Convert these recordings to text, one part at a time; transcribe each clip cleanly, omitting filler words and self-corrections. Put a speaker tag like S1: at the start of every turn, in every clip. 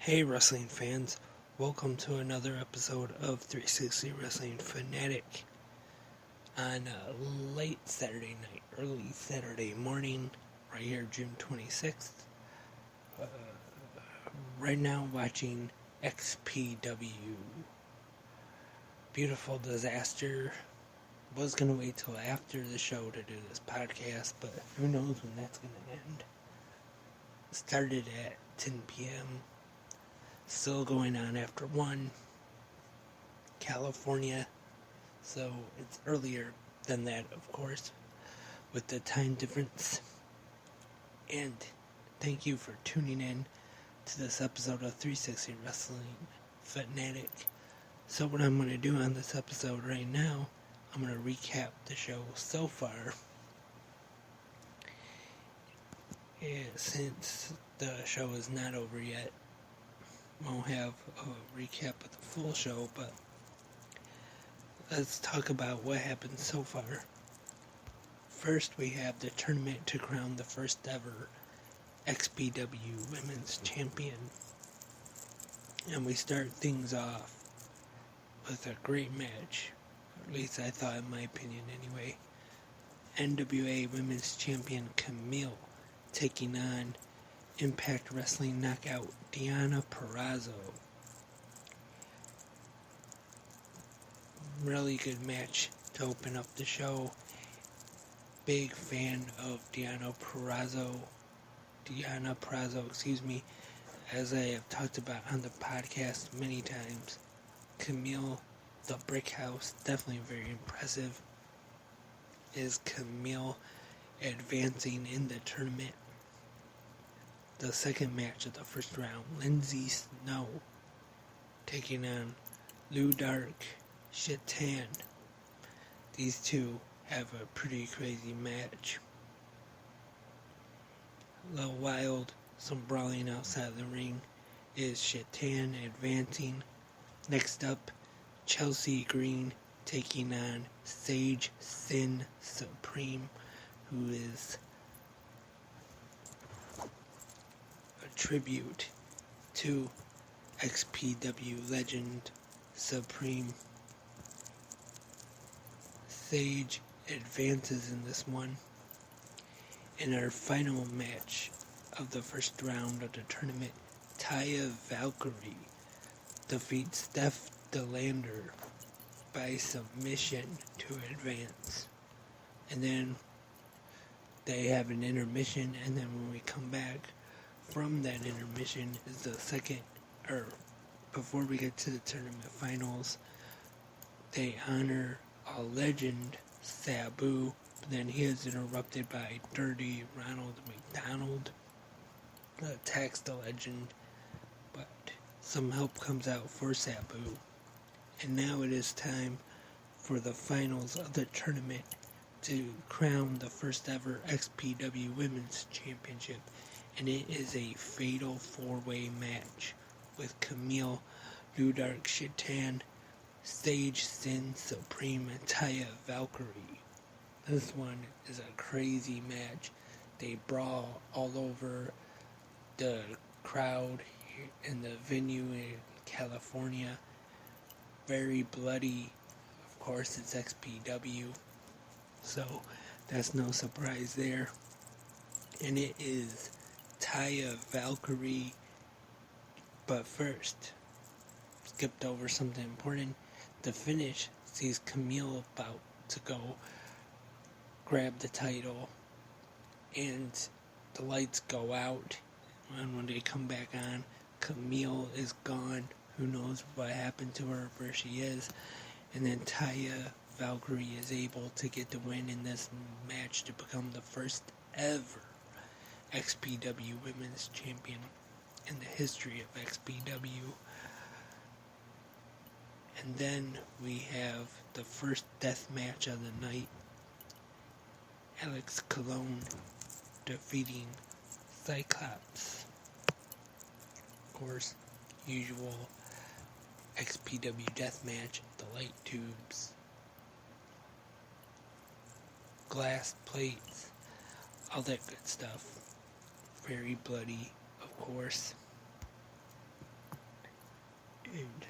S1: Hey wrestling fans, welcome to another episode of 360 Wrestling Fanatic on a late Saturday night, early Saturday morning, right here June 26th. Right now watching XPW Beautiful Disaster. Was going to wait till after the show to do this podcast, but who knows when that's going to end. Started at 10 p.m. Still going on after 1, California, so it's earlier than that, of course, with the time difference. And thank you for tuning in to this episode of 360 Wrestling Fanatic. So what I'm going to do on this episode right now, I'm going to recap the show so far. And since the show is not over yet, won't have a recap of the full show, but let's talk about what happened so far. First, we have the tournament to crown the first ever XPW Women's Champion. And we start things off with a great match, or at least I thought, in my opinion anyway. NWA Women's Champion Camille taking on Impact Wrestling knockout Deonna Purrazzo. Really good match to open up the show. Big fan of Deonna Purrazzo, as I have talked about on the podcast many times. Camille, the Brick House, definitely very impressive. Is Camille advancing in the tournament? The second match of the first round, Lindsay Snow taking on Lou Dark Shaitan. These two have a pretty crazy match. A little wild, some brawling outside the ring. Is Shaitan advancing? Next up, Chelsea Green taking on Sage Sin Supreme, who is tribute to XPW legend Supreme. Sage advances in this one. In our final match of the first round of the tournament, Taya Valkyrie defeats Steph DeLander by submission to advance. And then they have an intermission, and then when we come back from that intermission is the second, or before we get to the tournament finals, they honor a legend, Sabu, but then he is interrupted by Dirty Ronald McDonald, attacks the legend, but some help comes out for Sabu. And now it is time for the finals of the tournament to crown the first ever XPW Women's Championship. And it is a fatal 4-way match with Camille, Lou Dark Shaitan, Sage Sin Supreme, and Taya Valkyrie. This one is a crazy match. They brawl all over the crowd in the venue in California. Very bloody. Of course, it's XPW, so that's no surprise there. And it is Taya Valkyrie, but first, skipped over something important. The finish sees Camille about to go grab the title, and the lights go out, and when they come back on, Camille is gone. Who knows what happened to her, where she is. And then Taya Valkyrie is able to get the win in this match to become the first ever XPW Women's Champion in the history of XPW. And then we have the first death match of the night. Alex Colon defeating Cyclops. Of course, usual XPW death match, the light tubes, glass plates, all that good stuff. Very bloody, of course. And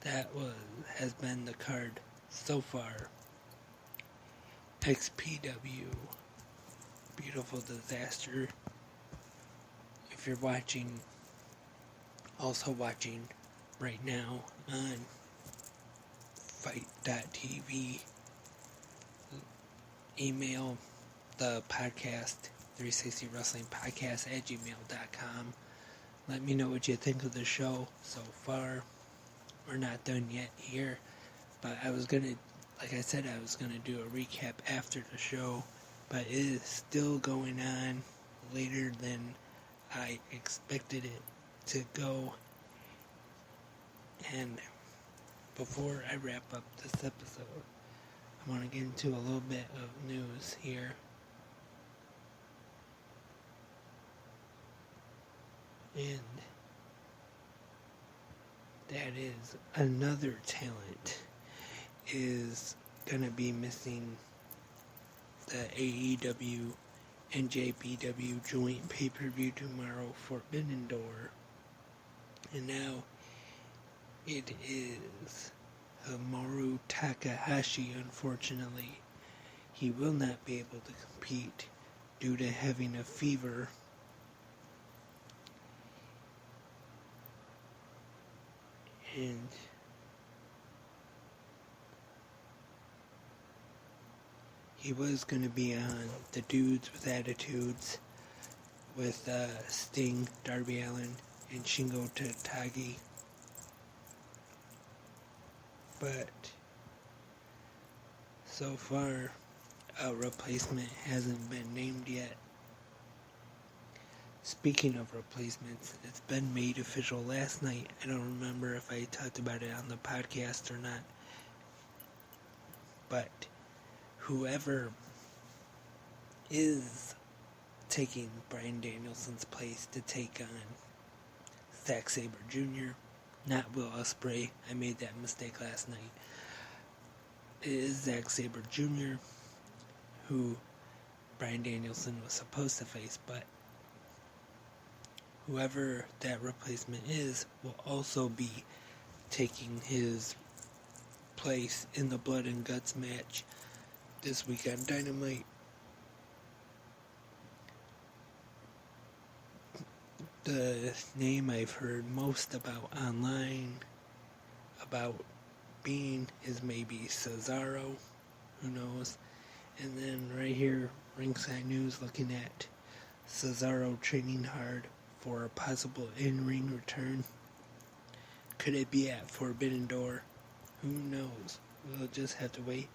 S1: that has been the card so far. XPW Beautiful Disaster. If you're also watching right now on Fight.tv, email the podcast, 360 Wrestling Podcast at gmail.com. Let me know what you think of the show so far. We're not done yet here, but like I said, I was gonna do a recap after the show, but it is still going on later than I expected it to go. And before I wrap up this episode, I want to get into a little bit of news here. And that is another talent is going to be missing the AEW and JPW joint pay-per-view tomorrow, Forbidden Door. And now it is Hiromu Takahashi. Unfortunately, he will not be able to compete due to having a fever. And he was going to be on the Dudes with Attitudes with Sting, Darby Allin, and Shingo Takagi. But so far, a replacement hasn't been named yet. Speaking of replacements, it's been made official last night. I don't remember if I talked about it on the podcast or not. But whoever is taking Bryan Danielson's place to take on Zack Sabre Jr., not Will Ospreay, I made that mistake last night. It is Zack Sabre Jr., who Bryan Danielson was supposed to face, but whoever that replacement is will also be taking his place in the Blood and Guts match this week on Dynamite. The name I've heard most about online about being is maybe Cesaro, who knows. And then right here, Ringside News looking at Cesaro training hard for a possible in-ring return. Could it be at Forbidden Door? Who knows? We'll just have to wait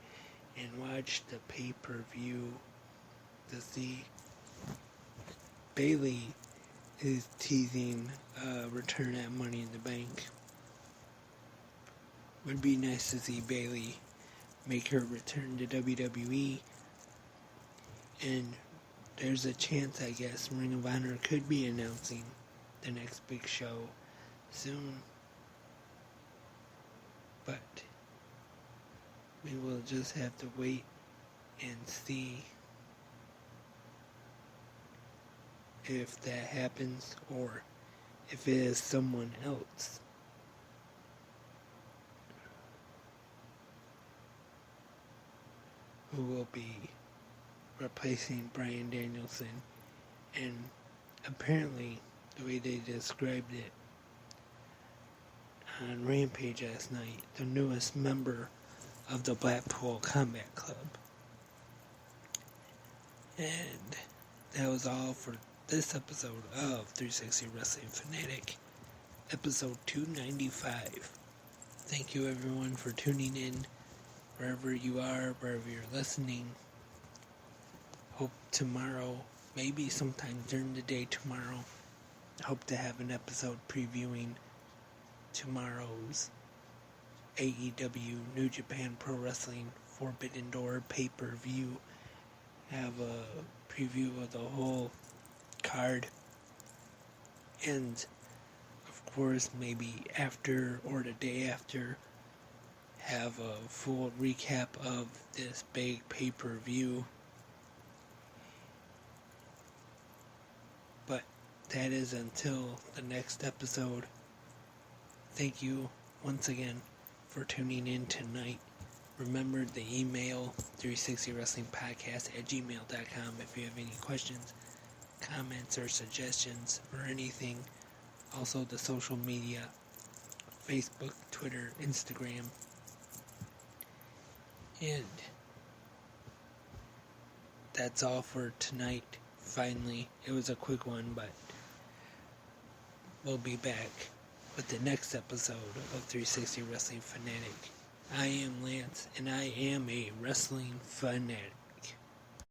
S1: and watch the pay-per-view to see. Bayley is teasing a return at Money in the Bank. Would be nice to see Bayley make her return to WWE. And there's a chance, I guess, Ring of Honor could be announcing the next big show soon. But we will just have to wait and see if that happens or if it is someone else. Who will be replacing Bryan Danielson. And apparently, the way they described it on Rampage last night, the newest member of the Blackpool Combat Club. And that was all for this episode of 360 Wrestling Fanatic, episode 295. Thank you everyone for tuning in, wherever you are, wherever you're listening. Hope tomorrow, maybe sometime during the day tomorrow, hope to have an episode previewing tomorrow's AEW New Japan Pro Wrestling Forbidden Door pay-per-view. Have a preview of the whole card, and of course maybe after or the day after have a full recap of this big pay-per-view. But that is until the next episode. thank you once again for tuning in tonight. Remember the email 360wrestlingpodcast@gmail.com if you have any questions, comments, or suggestions or anything. Also the social media, Facebook, Twitter, Instagram. And that's all for tonight. Finally, it was a quick one, but we'll be back with the next episode of 360 Wrestling Fanatic. I am Lance, and I am a wrestling fanatic.